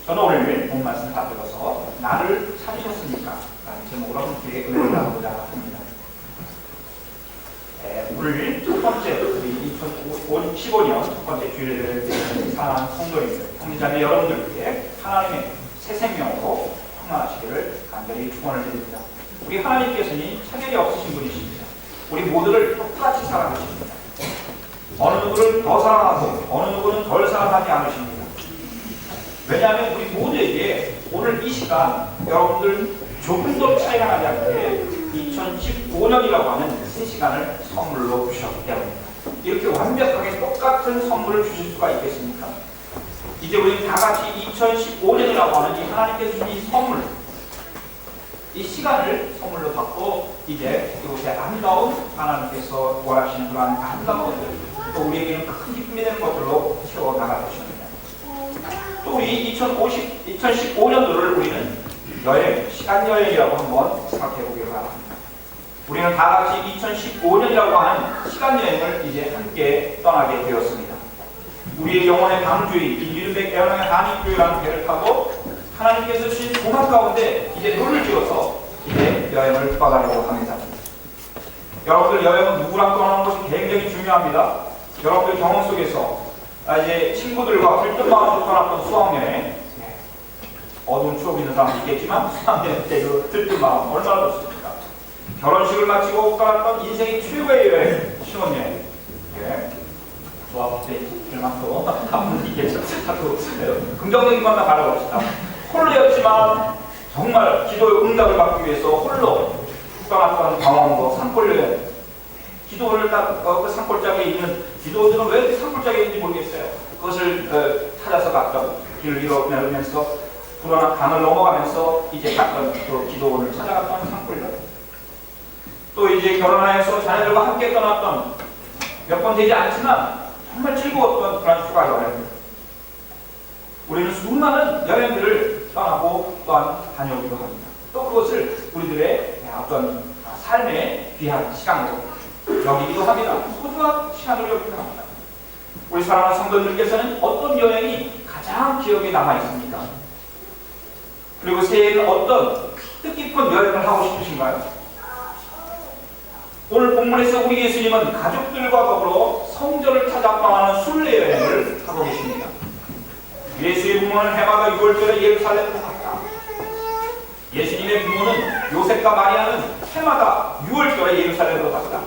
저는 오늘 본 말씀 받들어서 나를 찾으셨습니까? 라는 제목으로 함께 은혜를 나누고자 합니다. 오늘 첫 번째, 우리 2015년 첫 번째 주일을 드리는 사랑하는 성도님들, 형제자매 여러분들께 하나님의 새 생명으로 충만하시기를 간절히 축원을 드립니다. 우리 하나님께서는 차별이 없으신 분이십니다. 우리 모두를 똑같이 사랑하십니다. 어느 누구를 더 사랑하고 어느 누구는 덜 사랑하지 않으십니다. 왜냐하면 우리 모두에게 오늘 이 시간 여러분들 조금도 차이가 나지 않게 2015년이라고 하는 새 시간을 선물로 주셨기 때문입니다. 이렇게 완벽하게 똑같은 선물을 주실 수가 있겠습니까? 이제 우리 다 같이 2015년이라고 하는 이 하나님께서 주신 이 선물, 이 시간을 선물로 받고 이제 이곳에 아름다운 하나님께서 원하시는 그러한 아름다운 것들, 또 우리에게는 큰 기쁨이 되는 것들로 채워 나갈 것입니다. 또 우리 2015년도를 우리는 여행, 시간 여행이라고 한번 생각해 보기로 합니다. 우리는 다 같이 2015년이라고 하는 시간 여행을 이제 함께 떠나게 되었습니다. 우리의 영혼의 방주인 이르백 에어랑의 한인교회라는 배를 타고 하나님께서 주신 동학 가운데 이제 룰을 지어서 이제 여행을 떠나려고 합니다. 여러분들 여행은 누구랑 떠나는 것이 굉장히 중요합니다. 여러분들 경험 속에서 이제 친구들과 들뜬 마음으로 떠났던 수학여행, 어두운 추억 있는 사람도 있겠지만 수학여행 때 그 들뜬 마음 얼마나 좋습니까? 결혼식을 마치고 떠났던 인생의 최고의 여행, 신혼여행. 조합 때 일만도 한분 있겠죠. 자꾸 긍정적인 것만 바라봅시다. 홀로였지만 정말 기도의 응답을 받기 위해서 홀로 떠났던 강원도 산골여행. 기도를 딱 그 산골짜기에 있는 기도들은 왜 이렇게 산골짜기에 있는지 모르겠어요. 그것을 찾아서 갔던 길을 잃어내면서 불어난 강을 넘어가면서 이제 갔던 그 기도원을 찾아갔던 산골여행. 또 이제 결혼하여서 자녀들과 함께 떠났던 몇 번 되지 않지만 정말 즐거웠던 그런 휴가 여행. 우리는 수많은 여행들을 떠나고 또한 다녀오기도 합니다. 또 그것을 우리들의 어떤 삶의 귀한 시간으로 여기기도 합니다. 소중한 시간으로 여기기도 합니다. 우리 사랑하는 성도님들께서는 어떤 여행이 가장 기억에 남아 있습니까? 그리고 새해에는 어떤 뜻깊은 여행을 하고 싶으신가요? 오늘 본문에서 우리 예수님은 가족들과 더불어 성전을 찾아 떠나는 순례 여행을 하고 계십니다. 예수의 부모는 해마다 6월절에 예루살렘으로 갔다. 예수님의 부모는 요셉과 마리아는 해마다 6월절에 예루살렘으로 갔다.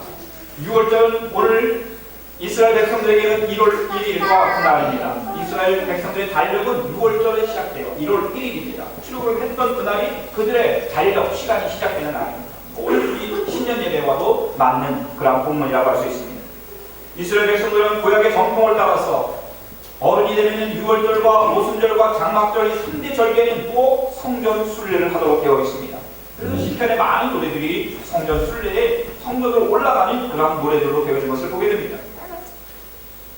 6월절은 오늘 이스라엘 백성들에게는 1월 1일과 같은 날입니다. 이스라엘 백성들의 달력은 6월절에 시작돼요. 1월 1일입니다. 출애굽을 했던 그날이 그들의 달력 시간이 시작되는 날입니다. 오늘 이 신년 예배와도 맞는 그런 본문이라고 할 수 있습니다. 이스라엘 백성들은 구약의 전통을 따라서 어른이 되면 6월절과 오순절과 장막절 이 3대 절기에는 또 성전 순례를 하도록 되어 있습니다. 그래서 시편의 많은 노래들이 성전 순례에 성전으로 올라가는 그런 노래들로 되어진 것을 보게 됩니다.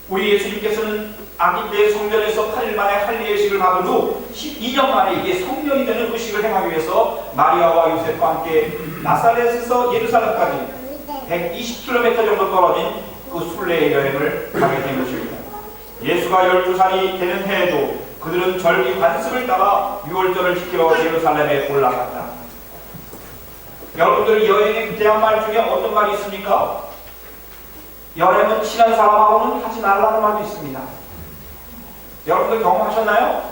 우리 예수님께서는 아기 때 성전에서 8일 만에 할례의식을 받은 후 12년 만에 이게 성령이 되는 의식을 행하기 위해서 마리아와 요셉과 함께 나사렛에서 예루살렘까지 120km 정도 떨어진 그 순례의 여행을 가게 된 것입니다. 예수가 12살이 되는 해에도 그들은 절기 관습을 따라 6월절을 지켜 예루살렘에 올라갔다. 여러분들 여행에 대한 말 중에 어떤 말이 있습니까? 여행은 친한 사람하고는 하지 말라는 말도 있습니다. 여러분들 경험하셨나요?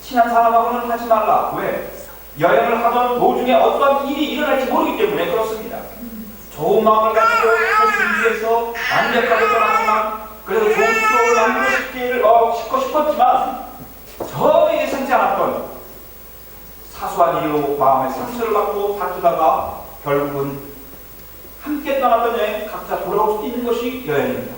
친한 사람하고는 하지 말라. 왜? 여행을 하던 도중에 어떤 일이 일어날지 모르기 때문에 그렇습니다. 좋은 마음을 가지고 준비해서 완벽하게 떠났지만 그래도 좋은 추억을 만들고 싶었지만 전혀 예상치 않았던 사소한 일로 마음의 상처를 받고 다투다가 결국은 함께 떠났던 여행 각자 돌아올 수 있는 것이 여행입니다.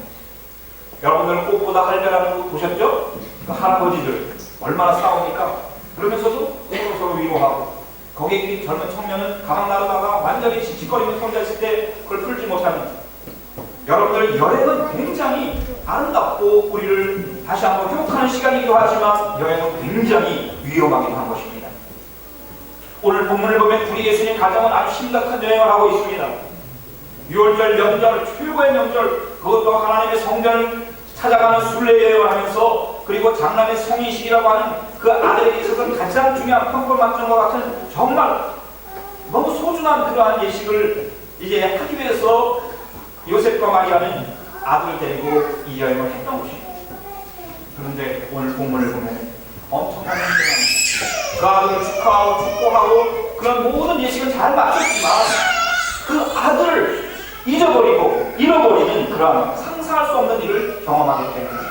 여러분들은 꽃보다 할배라는 거 보셨죠? 그 할아버지들 얼마나 싸웁니까? 그러면서도 서로 위로하고 거기에 있는 젊은 청년은 가방 나르다가 완전히 지직거리면서 혼자 있을 때 그걸 풀지 못하는 여러분들 여행은 굉장히 아름답고 우리를 다시 한번 회복하는 시간이기도 하지만 여행은 굉장히 위험하기도 한 것입니다. 오늘 본문을 보면 우리 예수님 가정은 아주 심각한 여행을 하고 있습니다. 6월절 명절, 최고의 명절, 그것도 하나님의 성전을 찾아가는 순례 여행을 하면서 그리고 장남의 성인식이라고 하는 그 아들에게 있어서 가장 중요한 평가를 맞추는 것 같은 정말 너무 소중한 그러한 예식을 이제 하기 위해서 요셉과 마리아는 아들을 데리고 이 여행을 했던 것입니다. 그런데 오늘 본문을 보면 엄청난 문제가 그 아들을 축하하고 축복하고 그런 모든 예식은 잘 마쳤지만 그 아들을 잊어버리고 잃어버리는 그런 상상할 수 없는 일을 경험하게 되는 것입니다.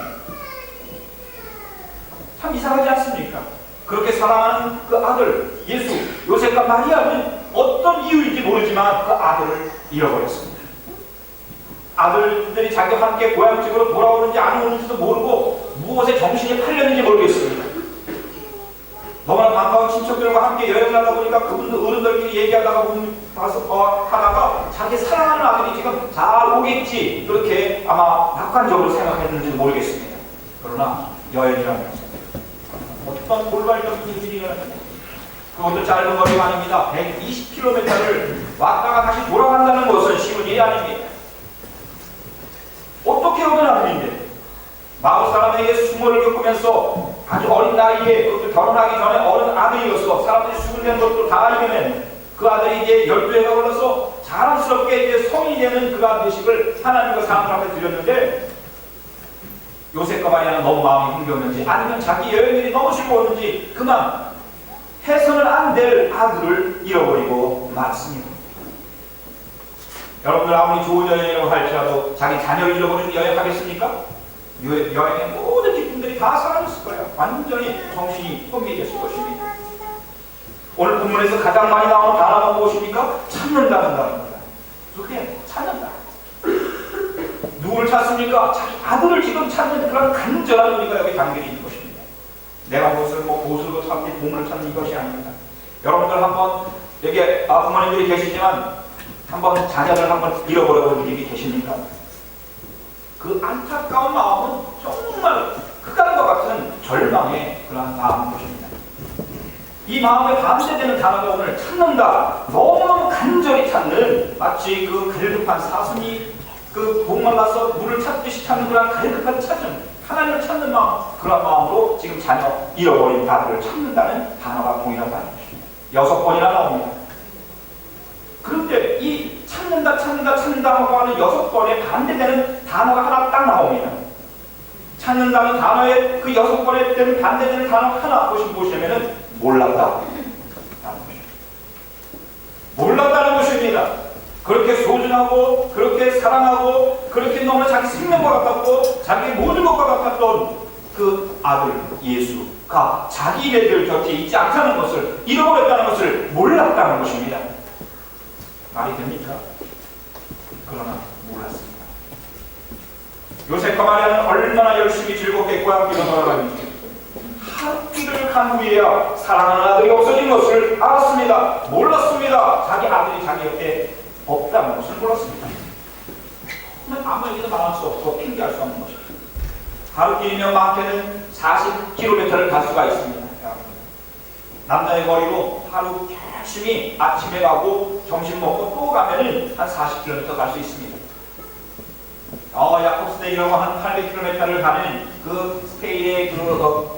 참 이상하지 않습니까? 그렇게 사랑하는 그 아들 예수 요셉과 마리아는 어떤 이유인지 모르지만 그 아들을 잃어버렸습니다. 아들들이 자기와 함께 고향집으로 돌아오는지 안 오는지도 모르고 무엇에 정신이 팔렸는지 모르겠습니다. 너무나 반가운 친척들과 함께 여행을 하다 보니까 그분들 어른들끼리 얘기하다가 하다가 자기 사랑하는 아들이 지금 잘 오겠지 그렇게 아마 낙관적으로 생각했는지도 모르겠습니다. 그러나 여행이라는 것은 어떤 돌발적인 일이 일어납니다. 그것도 짧은 거리가 아닙니다. 120km를 왔다가 다시 돌아간다는 것은 쉬운 일이 아닙니다. 어떻게 얻은 아들인데 마을 사람에게 수모를 겪으면서 아주 어린 나이에 그것도 결혼하기 전에 어른 아들이어서 사람들이 수군되는 것도 다 이겨낸 그 아들이 이제 12해가 걸려서 자랑스럽게 이제 성인이 되는 그러한 대식을 하나님과 사람들 앞에 드렸는데 요셉과 마리아는 너무 마음이 힘겼는지 아니면 자기 여행일이 너무 즐거웠는지 그만 해서는 안 될 아들을 잃어버리고 말았습니다. 여러분들 아무리 좋은 여행이라고 할지라도 자기 자녀를 잃어버리는 여행 하겠습니까? 여행의 모든 기쁨들이 다 사라졌을 거예요. 완전히 정신이 혼미해졌을 것입니다. 오늘 본문에서 가장 많이 나오는 단어가 무엇입니까? 찾는다는 단어입니다. 그게 찾는다. 누구를 찾습니까? 자기 아들을 지금 찾는 그런 간절한 의미가 여기 담겨 있는 것입니다. 내가 무엇을 보수로 찾기 몸을 찾는 이것이 아닙니다. 여러분들 한번 여기 부모님들이 계시지만 한번 자녀를 한번 잃어버려 본 일이 계십니까? 그 안타까운 마음은 정말 흑암과 같은 절망의 그러한 마음인 것입니다. 이 마음에 반대되는 단어가 오늘 찾는다. 너무너무 간절히 찾는 마치 그 갈급한 사슴이 그 목말라서 물을 찾듯이 찾는 그런 갈급한 찾음 하나님을 찾는 마음 그런 마음으로 지금 자녀 잃어버린 아들을 찾는다는 단어가 동일하다는 것입니다. 6번이나 나옵니다. 그런데 이 찾는다고 하는 6번에 반대되는 단어가 하나 딱 나옵니다. 찾는다는 단어에 그 6번에 되는 반대되는 단어 하나 보시면은 몰랐다. 몰랐다는 것입니다. 그렇게 소중하고 그렇게 사랑하고 그렇게 너무나 자기 생명과 같았고 자기 모든 것과 같았던 그 아들 예수가 자기네들 곁에 있지 않다는 것을 잃어버렸다는 것을 몰랐다는 것입니다. 말이 됩니까? 그러나 몰랐습니다. 요셉과 마리아는 얼마나 열심히 즐겁게 고향길로 돌아가는지 한 길을 간 후에야 사랑하는 아들이 없어진 것을 알았습니다. 몰랐습니다. 자기 아들이 자기 옆에 없다는 것을 몰랐습니다. 아무 얘기도 말할 수 없고 핑계할 수 없는 것입니다. 하루 길이면 많게는 40km를 갈 수가 있습니다. 남자의 거리로 하루 열심히 아침에 가고 점심 먹고 또 가면은 한 40km 갈 수 있습니다. 야콥스데이라고 한 800km를 가는 그 스페인의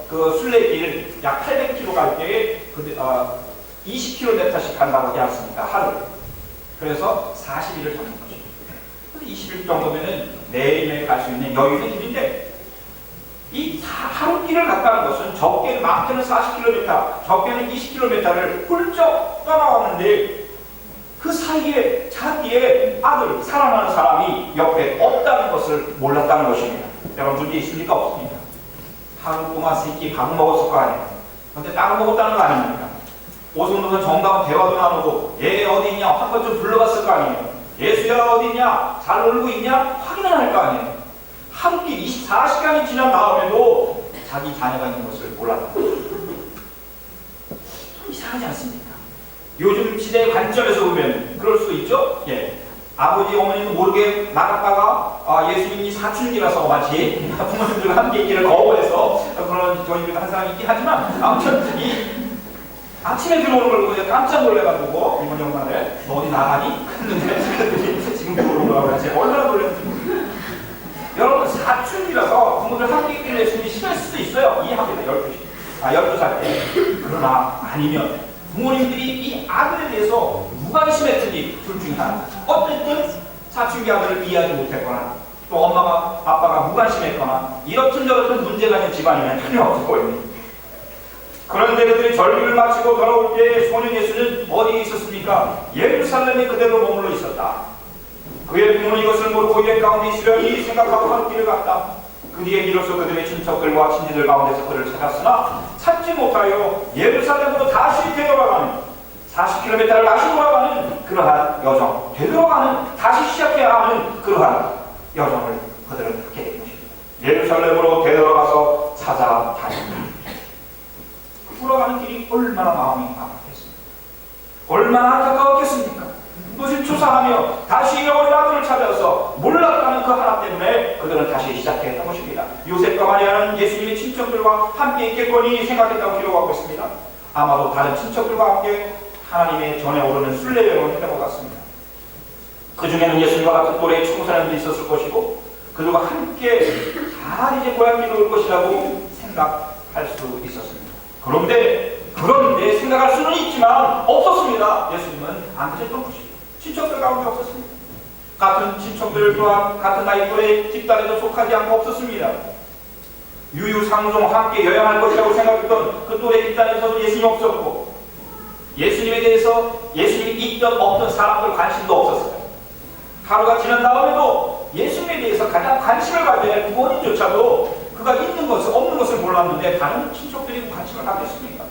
그 순례길 약 800km 갈 때에 20km씩 간다고 하지 않습니까? 하루. 그래서 40일을 잡는 것입니다. 20일 정도면은 매일매일 갈 수 있는 여유 있는 길인데 이 하루 길을 갔다는 것은 적게는 많게는 40km, 적게는 20km를 훌쩍 떠나왔는데 그 사이에 자기의 아들, 사랑하는 사람이 옆에 없다는 것을 몰랐다는 것입니다. 여러분 문제 있습니까? 없습니까? 하루 동안 세끼 밥 먹었을 거 아니에요. 그런데 따로 먹었다는 거 아닙니까? 오순도순 정다운 대화도 나누고 얘 어디 있냐? 한 번 좀 불러봤을 거 아니에요. 예수야 어디 있냐? 잘 놀고 있냐? 확인을 할 거 아니에요. 한 끼 24시간이 지난 다음에도 자기 자녀가 있는 것을 몰랐다. 좀 이상하지 않습니까? 요즘 시대의 관점에서 보면 그럴 수 있죠? 예. 아버지, 어머니는 모르게 나갔다가 예수님이 사춘기라서 마치 부모님들과 함께 있기를 거부해서 그런 저희들도 한 사람이 있긴 하지만 아무튼 이 아침에 들어오는 걸 보고 깜짝 놀래가지고 이번 영상에 너 어디 나가니? 했는데 지금 들어오는 거라고 제가 얼마나 놀랐는지 모르겠어요. 여러분 사춘기라서 부모들 함께 있기를 예수님이 싫을 수도 있어요. 이해합니다. 12살 때. 그러나 아니면 부모님들이 이 아들에 대해서 무관심했더니 둘 중에 하나. 어쨌든 사춘기 아들을 이해하지 못했거나 또 엄마가 아빠가 무관심했거나 이렇든 저렇든 문제가 있는 집안이면 전혀 없을 거예요. 그런데 그들이 절기를 마치고 돌아올 때 소년 예수는 어디에 있었습니까? 예루살렘에 그대로 머물러 있었다. 그의 부모는 이것을 모르고 옛 가운데 있으려니 생각하고 한 길을 갔다. 그 뒤에 비로소 그들의 친척들과 친지들 가운데서 그를 찾았으나 찾지 못하여 예루살렘으로 다시 되돌아가는 40km를 다시 돌아가는 그러한 여정, 되돌아가는 다시 시작해야 하는 그러한 여정을 그들은 하게 된 것입니다. 예루살렘으로 되돌아가서 찾아다닌다. 돌아가는 길이 얼마나 마음이 아팠겠습니까? 얼마나 안타까웠겠습니까? 그것을 조사하며 다시 잃어버린 아들을 찾아서 몰랐다는 그 하나 때문에 그들은 다시 시작했던 것입니다. 요셉과 마리아는 예수님의 친척들과 함께 있겠거니 생각했다고 기록하고 있습니다. 아마도 다른 친척들과 함께 하나님의 전에 오르는 순례 여행을 했던 것 같습니다. 그 중에는 예수님과 같은 또래의 청소년들이 있었을 것이고 그들과 함께 다 이제 고향길로 올 것이라고 생각할 수 있었습니다. 그런데 생각할 수는 있지만 없었습니다. 예수님은 안 계셨던 것입니다. 친척들 가운데 없었습니다. 같은 친척들 또한 같은 나이 또래 집단에도 속하지 않고 없었습니다. 유유상종 함께 여행할 것이라고 생각했던 그 또래 집단에서도 예수님이 없었고 예수님에 대해서 예수님이 있던 없던 사람들 관심도 없었어요. 하루가 지난 다음에도 예수님에 대해서 가장 관심을 가져야 할 부모님조차도 그가 있는 것을 없는 것을 몰랐는데 다른 친척들이 관심을 갖겠습니까?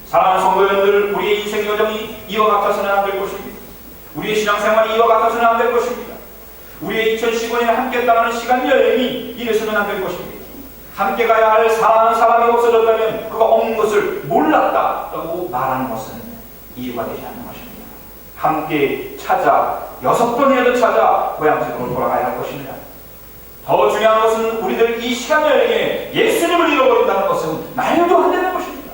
사랑하는 성도님들, 우리의 인생 여정이 이와 같아서는 안 될 것입니다. 우리의 신앙생활이 이와 같아서는 안 될 것입니다. 우리의 2015년에 함께 따르는 시간 여행이 이래서는 안 될 것입니다. 함께 가야 할 사랑하는 사람이 없어졌다면 그가 없는 것을 몰랐다라고 말하는 것은 이유가 되지 않는 것입니다. 함께 찾아 6번이라도 찾아 고향집으로 돌아가야 할 것입니다. 더 중요한 것은 우리들 이 시간 여행에 예수님을 잃어버린다는 것은 말도 안 되는 것입니다.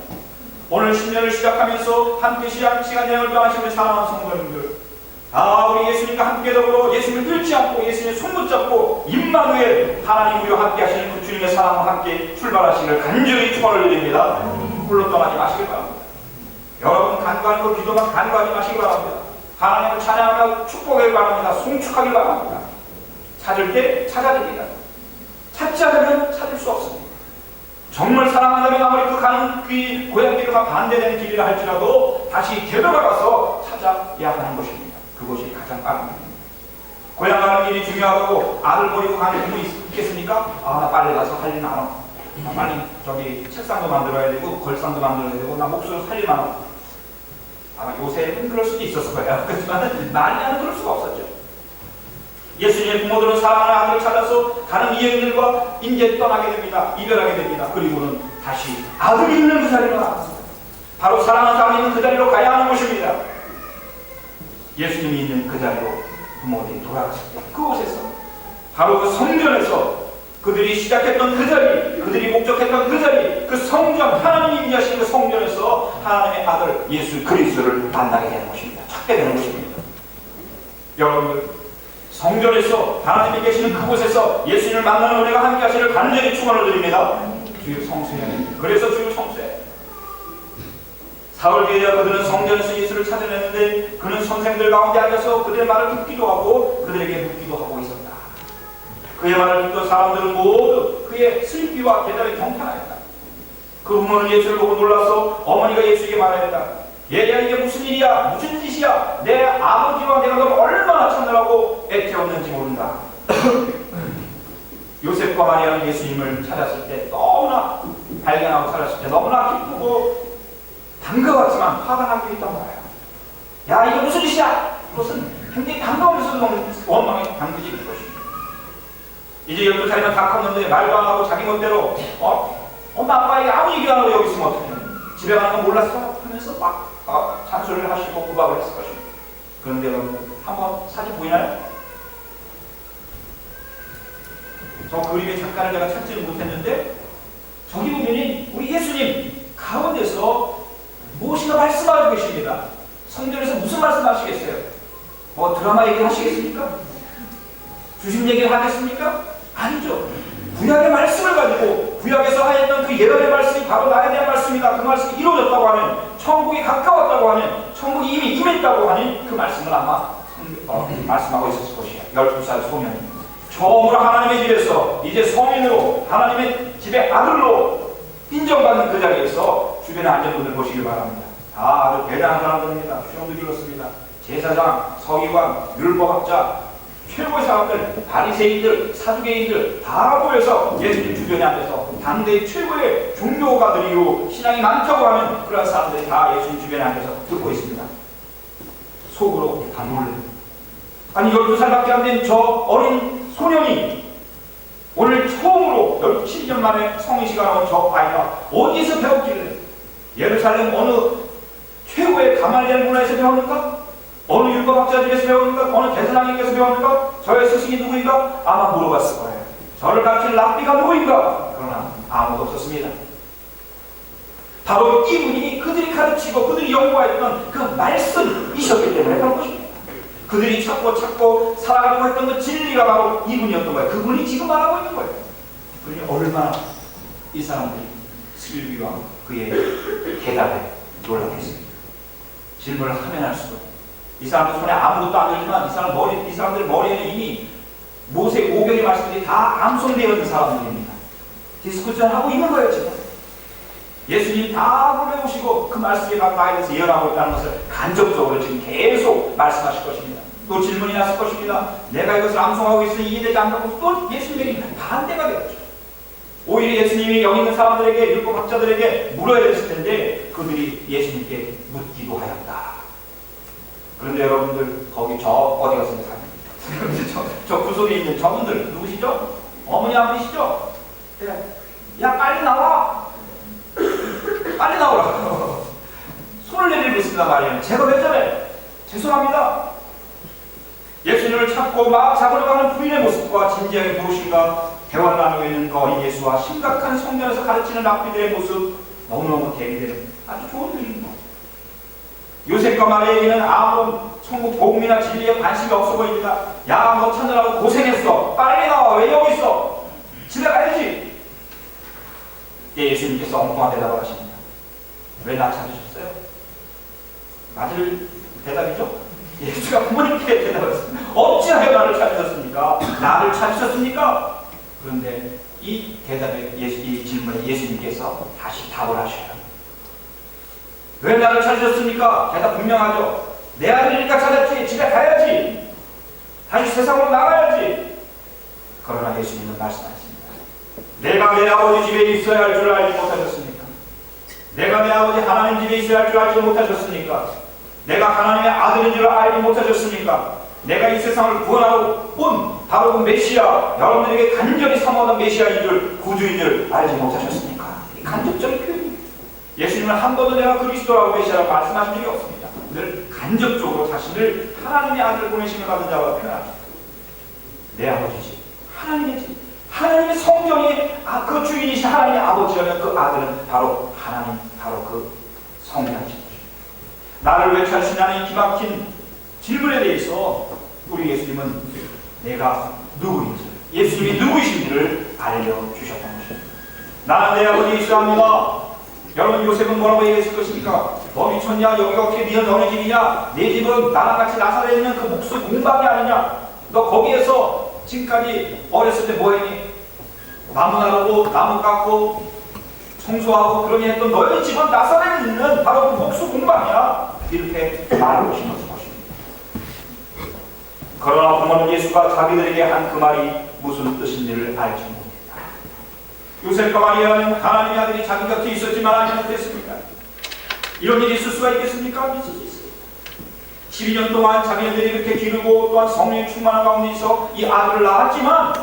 오늘 10년을 시작하면서 함께 시간 여행을 떠나시는 사랑하는 성도님들, 우리 예수님과 함께 더불어 예수님을 잃지 않고 예수님의 손 붙잡고 임마누엘 하나님 우리와 함께 하시는 그 주님의 사랑과 함께 출발하시기를 간절히 축원을 드립니다. 홀로 떠나지 마시길 바랍니다. 여러분 간구하는 거 기도만 간구하지 마시기 바랍니다. 하나님을 찬양하며 축복하길 바랍니다. 송축하길 바랍니다. 찾을 때 찾아야 됩니다. 찾지 않으면 찾을 수 없습니다. 정말 사랑한다면 아무리 그 가는 그 고향길과 반대되는 길이라 할지라도 다시 되돌아가서 찾아야 하는 것입니다. 그것이 가장 빠른 길입니다. 고향 가는 길이 중요하고 아들 버리고 가는 분이 있겠습니까? 나 빨리 가서 할 일 많아. 빨리 저기 책상도 만들어야 되고 걸상도 만들어야 되고 나 목소리 할 일 많아. 요새는 그럴 수도 있었을 거예요. 그렇지만 많이는 그럴 수가 없었죠. 예수님의 부모들은 사랑하는 아들을 찾아서 다른 이행들과 이제 떠나게 됩니다. 이별하게 됩니다. 그리고는 다시 아들이 있는 그 자리로 나갔습니다. 바로 사랑하는 사람이 있는 그 자리로 가야 하는 것입니다. 예수님이 있는 그 자리로 부모들이 돌아갔을 때 그곳에서 바로 그 성전에서 그들이 시작했던 그 자리, 그들이 목적했던 그 자리, 그 성전, 하나님이 임재하신 그 성전에서 하나님의 아들 예수 그리스도를 만나게 되는 것입니다. 찾게 되는 것입니다. 여러분들 성전에서 하나님이 계시는 그곳에서 예수님을 만나는 우리가 함께 하시를 간절히 축원을 드립니다. 주의 성수해. 그래서 주의 성수해. 사흘 뒤에야 그들은 성전에서 예수를 찾아냈는데 그는 선생들 가운데 앉아서 그들의 말을 듣기도 하고 그들에게 묻기도 하고 있었다. 그의 말을 듣던 사람들은 모두 그의 슬피와 대답에 경탄하였다. 그 부모는 예수를 보고 놀라서 어머니가 예수에게 말하였다. 얘야 이게 무슨 일이야? 무슨 짓이야? 내 아버지와 내가 널 얼마나 찾느라고 애태웠는지 모른다. 요셉과 마리아는 예수님을 찾았을 때 너무나 발견하고 찾았을 때 너무나 기쁘고 반가웠지만 화가 나기도 했던 거예요. 야 이게 무슨 짓이야? 이것은 굉장히 반가우면서도 원망의 당부지 것입니다. 이제 12살이면 다 컸는데 말도 안 하고 자기 멋대로 엄마 아빠에게 아무 얘기 안 하고 여기 있으면 어떡해? 집에 가는 건 몰랐어? 하면서 막 잔소리를 하시고 구박을 했을 것입니다. 그런데 여러분 한번 사진 보이나요? 저 그림의 작가를 제가 찾지는 못했는데 저기 보면 우리 예수님 가운데서 무엇인가 말씀하고 계십니다. 성전에서 무슨 말씀하시겠어요? 드라마 얘기를 하시겠습니까? 주신 얘기를 하겠습니까? 구약의 말씀을 가지고 구약에서 하였던 그 예언의 말씀이 바로 나에 대한 말씀이다. 그 말씀이 이루어졌다고 하는, 천국이 가까웠다고 하는, 천국이 이미 임했다고 하는 그 말씀을 아마 말씀하고 있었을 것이야. 12살 소년이 처음으로 하나님의 집에서 이제 성인으로 하나님의 집의 아들로 인정받는 그 자리에서 주변에 앉은 분들 보시길 바랍니다. 다 아주 대단한 사람들입니다. 수영도 길었습니다. 제사장, 서기관, 율법학자, 최고의 사람들, 바리새인들, 사두개인들 다 모여서 예수님 주변에 앉아서 당대의 최고의 종교가들이요 신앙이 많다고 하는 그런 사람들이 다 예수님 주변에 앉아서 듣고 있습니다. 속으로 다 놀래요. 아니 12살밖에 안 된 저 어린 소년이 오늘 처음으로 17년 만에 성인시가 나온 저 아이가 어디서 배웠길래, 예루살렘 어느 최고의 가말리엘 문화에서 배웠는가? 어느 율법학자 집에서 배웠는가? 어느 대사장님께서 배웠는가? 저의 스승이 누구인가? 아마 물어봤을 거예요. 저를 가르칠 랍비가 누구인가? 그러나 아무도 없었습니다. 바로 이분이 그들이 가르치고 그들이 연구했던 그 말씀이셨기 때문에 그런 것입니다. 그들이 찾고 살아가려고 했던 그 진리가 바로 이분이었던 거예요. 그분이 지금 말하고 있는 거예요. 그분이 얼마나 이 사람들이 슬비와 그의 대답에 놀랐겠습니까? 질문을 하면 할수록 이 사람들 손에 아무것도 안 들지만 이 사람들 머리에는 이미 모세 5경의 말씀들이 다 암송되어 있는 사람들입니다. 디스쿠션 하고 있는 거예요. 지금 예수님 다 불러오시고 그 말씀이 바로 나에 대해서 예언하고 있다는 것을 간접적으로 지금 계속 말씀하실 것입니다. 또 질문이 났을 것입니다. 내가 이것을 암송하고 있으니 이해되지 않다고 또 예수님이 반대가 되었죠. 오히려 예수님이 여기 있는 사람들에게, 율법학자들에게 물어야 됐을 텐데 그들이 예수님께 묻기도 하였다. 그런데 여러분들 거기 저 어디 갔습니까? 저 구석에 있는 저분들 누구시죠? 어머니 아버지시죠? 야 빨리 나와! 빨리 나오라! 손을 내밀고 있습니다. 말이에요. 제가 왜 저래? 죄송합니다. 예수님을 찾고 막 잡으려고 하는 부인의 모습과 진지하게 무엇인가 대화를 나누고 있는 그 어린 예수와 심각한 성전에서 가르치는 랍비들의 모습, 너무너무 대비되는 아주 좋은 그림입니다. 요셉과 마리아에게는 아무런 천국 복음이나 진리에 관심이 없어 보입니다. 야, 너 찾느라고 고생했어. 빨리 나와. 왜 여기 있어? 집에 가야지. 이때 예수님께서 엉뚱한 대답을 하십니다. 왜 나 찾으셨어요? 맞을 대답이죠? 예수가 부모님께 대답했습니다. 어찌하여 나를 찾으셨습니까? 나를 찾으셨습니까? 그런데 이 대답에 이 질문에 예수님께서 다시 답을 하셔요. 왜 나를 찾으셨습니까? 대답 분명하죠. 내 아들이니까 찾았지. 집에 가야지. 다시 세상으로 나가야지. 그러나 예수님은 말씀하십니다. 내가 내 아버지 집에 있어야 할 줄 알지 못하셨습니까? 내가 내 아버지 하나님 집에 있어야 할 줄 알지 못하셨습니까? 내가 하나님의 아들인 줄 알지 못하셨습니까? 내가 이 세상을 구원하고 온 바로 그 메시아, 여러분들에게 간절히 사모하던 메시아인 줄, 구주인 줄 알지 못하셨습니까? 이 간접적인 표현입니다. 예수님은 한 번도 내가 그리스도라고 메시아라고 말씀하신 적이 없습니다. 늘 간접적으로 자신을 하나님의 아들을 보내심을 받은 자와 표현합니다. 내 아버지지, 하나님의 집, 하나님의 성전이 그 주인이신 하나님의 아버지라면 그 아들은 바로 하나님, 바로 그 성령이신 것입니다. 나를 왜 찾으시냐는 기막힌 질문에 대해서 우리 예수님은 내가 누구인지, 예수님이 누구이신지를 알려주셨던 것입니다. 나는 내 아버지 있사옵니다. 여러분, 요셉은 뭐라고 얘기했을 것입니까? 너 미쳤냐? 여기가 어떻게 네 너네 집이냐? 내 집은 나랑 같이 나사렛에 있는 그 목수 공방이 아니냐? 너 거기에서 지금까지 어렸을 때 뭐했니? 나무 나르고 나무 깎고 청소하고 그러니 했던 너희 집은 나사렛에 있는 바로 그 목수 공방이야. 이렇게 말하고 싶은 것입니다. 그러나 부모는 예수가 자기들에게 한 그 말이 무슨 뜻인지를 알지 못했다. 요셉과 마리아는 하나님의 아들이 자기 곁에 있었지만 아니면 됐습니까? 이런 일이 있을 수가 있겠습니까? 있을 수 있습니다. 12년 동안 자기네들이 이렇게 기르고 또한 성령의 충만한 가운데 있어 이 아들을 낳았지만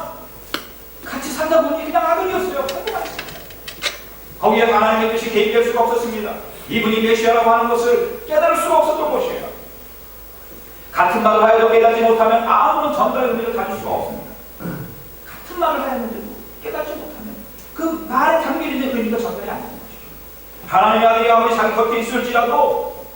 같이 살다 보니 그냥 아들이었어요. 거기에 하나님의 뜻이 개입될 수가 없었습니다. 이분이 메시아라고 하는 것을 깨달을 수가 없었던 것이에요. 같은 말을 하여도 깨닫지 못하면 아무런 전달의 의미를 가질 수가 없습니다. 같은 말을 하였는데도 깨닫지 못하면 그 말에 담겨 있는 의미가 전달이 안 되는 것이죠. 하나님의 아들이 아무리 자기 곁에 있을지라도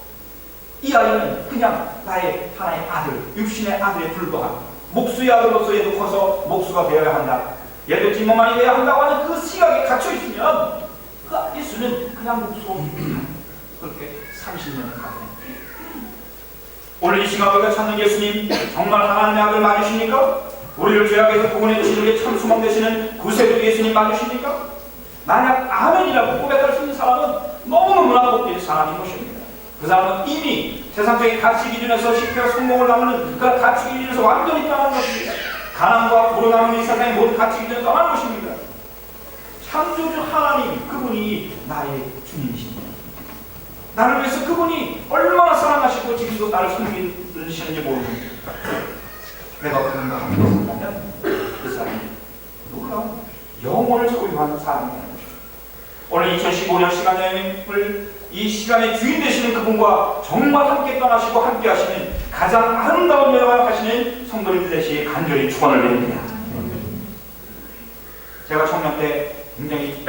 이 아이는 그냥 나의 하나의 아들, 육신의 아들에 불과한 목수의 아들로서에도 커서 목수가 되어야 한다. 얘도 찜먹만이 돼야 한다고 하는 그 시각에 갇혀 있으면 그 예수는 그냥 묵소 그렇게 30년을 가는. 오늘 이 시간 우리가 찾는 예수님 정말 하나님의 아들 맞으십니까? 우리를 죄악에서 구원해 주시는 게 참 소망되시는 구세주 예수님 맞으십니까? 만약 아멘이라고 고백할 수 있는 사람은 너무너무 복된 사람인 것입니다. 그 사람은 이미 세상적인 가치 기준에서 실패와 성공을 담는 그 가치 기준에서 완전히 떠난 것입니다. 가난과 부로 남은 이 세상의 모든 가치 기준을 떠난 것입니다. 창조주 하나님, 그분이 나의 주님이십니다. 나를 위해서 그분이 얼마나 사랑하시고 지금도 나를 섬기시는지 모릅니다. 내가 그분과 함께 산다면 그 사람이 놀라운 영혼을 소유한 사람이라는 것입니다. 오늘 2015년 시간 여행을 이 시간의 주인 되시는 그분과 정말 함께 떠나시고 함께 하시는 가장 아름다운 여행을 하시는 성도님들 되시기 간절히 축원을 드립니다. 제가 청년 때 굉장히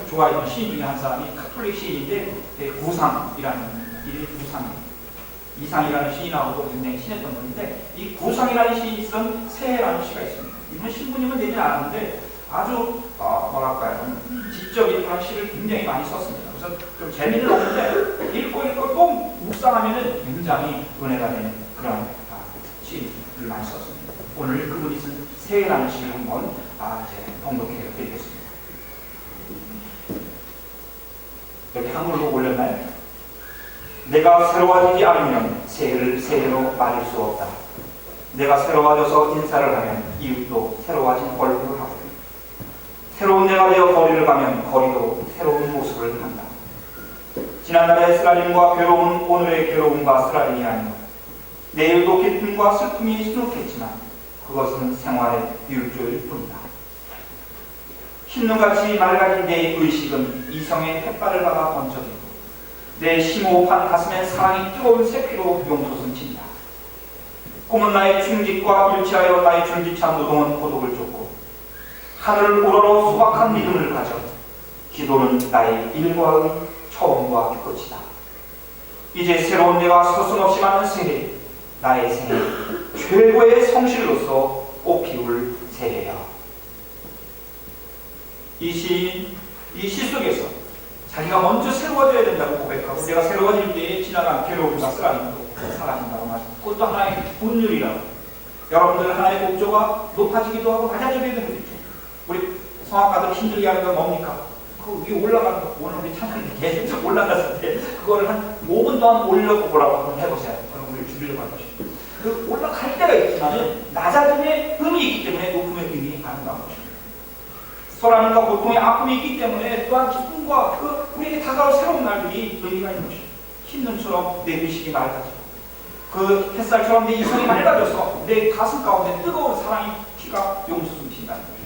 좋아했던 시인 중에 한 사람이 카톨릭 시인인데 구상이라는 이름이 구상이에요. 이상이라는 시인하고도 굉장히 친했던 분인데 이 구상이라는 시인이 쓴 새해라는 시가 있습니다. 이분은 신부님은 되지 않았는데 아주 뭐랄까요 지적인 그런 시를 굉장히 많이 썼습니다. 그래서 좀 재미는 없는데 읽고 또 묵상하면은 굉장히 은혜가 되는 그런 시를 많이 썼습니다. 오늘 그분이 쓴 새해라는 시를 한번 봉독해 드리겠습니다. 여기 한글로 올렸나요? 내가 새로워지지 않으면 새해를 새해로 맞을 수 없다. 내가 새로워져서 인사를 하면 이웃도 새로워진 얼굴을 하고 새로운 내가 되어 거리를 가면 거리도 새로운 모습을 한다. 지난날의 쓰라림과 괴로움은 오늘의 괴로움과 쓰라림이 아니라 내일도 기쁨과 슬픔이 수놓겠지만 그것은 생활의 율조일 뿐이다. 흰눈같이 맑아진 내 의식은 이성의 햇발을 받아 번쩍이고 내 심호흡한 가슴엔 사랑이 뜨거운 세피로 용솟은 친다. 꿈은 나의 충직과 일치하여 나의 줄기찬 노동은 고독을 쫓고 하늘을 우러러 소박한 믿음을 가져 기도는 나의 일과의 처음과 끝이다. 이제 새로운 내가 서슴없이 맞는 새해, 나의 생애 최고의 성실로서 꽃피울 새해야. 이 시 속에서 자기가 먼저 새로워져야 된다고 고백하고 내가 새로워질 때에 지나간 괴로움과 쓰라림도 사라진다고 말합니다. 그것도 하나의 운율이라고. 여러분들 하나의 목조가 높아지기도 하고 낮아지기도 되는 거죠. 우리 성악가들 힘들게 하는 건 뭡니까? 그 위에 올라가는 거. 오늘 우리 찬양이 계속 올라갔을 때 그거를 한 5분 동안 올려보라고 한번 해보세요. 그럼 우리 줄이려고 할 것입니다. 그 올라갈 때가 있지만 낮아짐의 의미 있기 때문에 높음의 의미 아름다운 것입니다. 소란과 고통의 아픔이 있기 때문에 또한 기쁨과 우리에게 다가올 새로운 날들이 의미가 있는 것입니다. 흰눈처럼 내 의식이 맑아지고 그 햇살처럼 내 이성이 맑아져서 내 가슴 가운데 뜨거운 사랑의 피가 용솟음친다는 것입니다.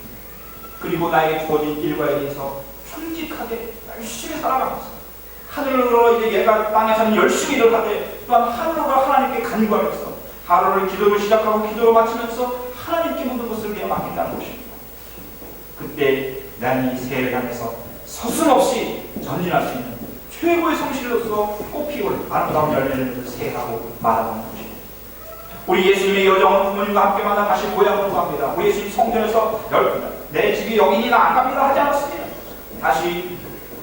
그리고 나에게 주어진 일과에 대해서 충직하게 열심히 살아가면서 하늘로 이제 얘가 땅에서는 열심히 일을 하되 또한 하늘로 하나님께 간구하면서 하루를 기도를 시작하고 기도를 마치면서 하나님께 묻는 것을 내가 맡긴다는 것입니다. 그때 난 이 새해를 향해서 서슴없이 전진할 수 있는 최고의 성실로서 꽃피울 아름다운 열매를 새해라고 말하는 것입니다. 우리 예수님의 여정은 부모님과 함께 만나 다시 고향으로 갑니다. 우리 예수님 성전에서 내 집이 여기니나 안 갑니다 하지 않았습니다. 다시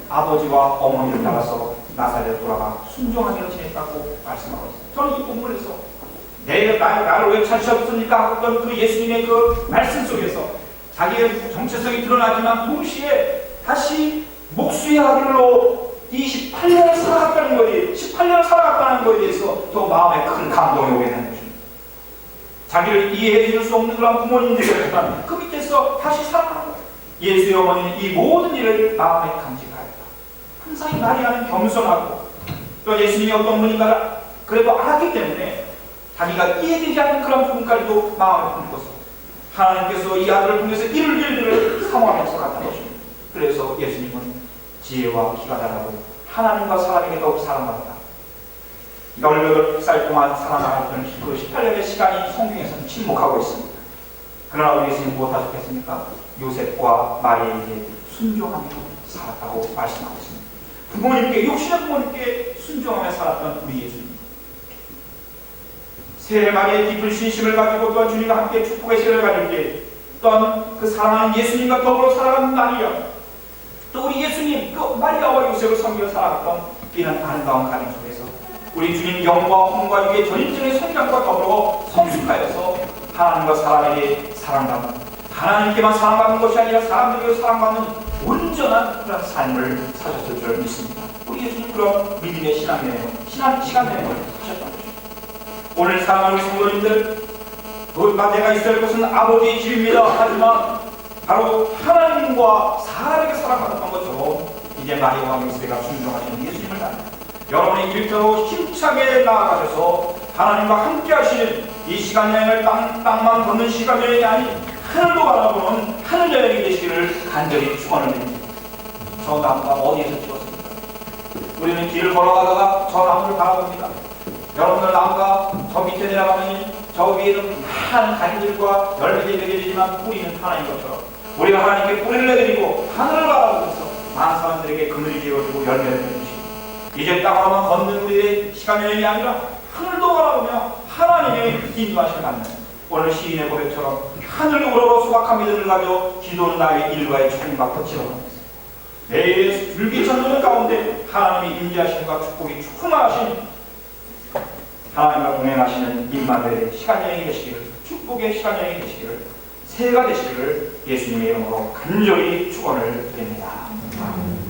아버지와 어머니를 따라서 나사렛에 돌아가 순종하기로 지냈다고 말씀하고 있습니다. 저는 이 본문에서 나를 왜 찾으셨습니까? 했던 그 예수님의 그 말씀 속에서 자기의 정체성이 드러나지만 동시에 다시 목수의 아들로 28년을 살아갔다는 거에 18년을 살아갔다는 것에 대해서 더 마음에 큰 감동이 오게 되는 것입니다. 자기를 이해해 줄 수 없는 그런 부모님들이었지만 그 밑에서 다시 살아가는 거예요. 예수의 어머니는 이 모든 일을 마음에 간직하였다. 항상 이 마리아는 겸손하고 또 예수님이 어떤 분인가를 그래도 알았기 때문에 자기가 이해되지 않는 그런 부분까지도 마음에 품고서 하나님께서 이 아들을 통해서 이룰 일들을 사모하면서 갔던 것입니다. 그래서 예수님은 지혜와 기가 달하고 하나님과 사람에게 더욱 사랑받았다. 18살 동안 살아나갔던 그 18년의 시간이 성경에서는 침묵하고 있습니다. 그러나 우리 예수님 무엇 하셨겠습니까? 요셉과 마리아에게 순종하며 살았다고 말씀하고 있습니다. 부모님께, 욕심의 부모님께 순종하며 살았던 우리 예수님. 새해 말에 깊은 신심을 가지고 또한 주님과 함께 축복의 시간을 가질 때 또한 그 사랑하는 예수님과 더불어 살아가는 마리아, 또 우리 예수님 그 마리아와 요셉을 섬기며 살아갔던 이런 아름다운 가정 속에서 우리 주님 영과 홍과 육의 전인전의 성장과 더불어 성숙하여서 하나님과 사람에게 사랑받는, 하나님께만 사랑받는 것이 아니라 사람들에게 사랑받는 온전한 그런 삶을 사셨을 줄 믿습니다. 우리 예수님 그런 믿음의 시간여행을 하셨던 것입니다. 오늘 사랑하는 성도님들, 내가 있어야 할 것은 아버지의 집입니다. 하지만 바로 하나님과 사람에게 사랑받았던 것처럼 이제 마리아와 요셉가 순종하시는 예수님을 닮아 여러분의 일터로 힘차게 나아가셔서 하나님과 함께 하시는 이 시간여행을 땅만 걷는 시간여행이 아닌 하늘도 바라보는 하늘여행이 되시기를 간절히 축원을 드립니다. 저 나무가 어디에서 찍었습니까? 우리는 길을 걸어가다가 저 나무를 바라봅니다. 여러분들 나무가 저 밑에 내려가면 저 위에는 많은 가지들과 열매들이 맺어지지만 뿌리는 하나인 것처럼 우리가 하나님께 뿌리를 내드리고 하늘을 바라보면서 많은 사람들에게 그늘이 되어주고 열매를 맺으시고 이제 땅으로만 걷는 우리의 시간여행이 아니라 하늘도 바라보며 하나님의 인도하심을 받는 오늘 시인의 고백처럼 하늘을 우러러 소박한 믿음을 가져 기도는 나의 일과의 총과 거치러 가면서 매일 줄기찬도는 가운데 하나님의 임재하심과 축복이 충만하신 하나님과 동행하시는 임마누엘의 시간여행이 되시기를, 축복의 시간여행이 되시기를, 새해가 되시기를 예수님의 이름으로 간절히 축원을 드립니다. 아멘.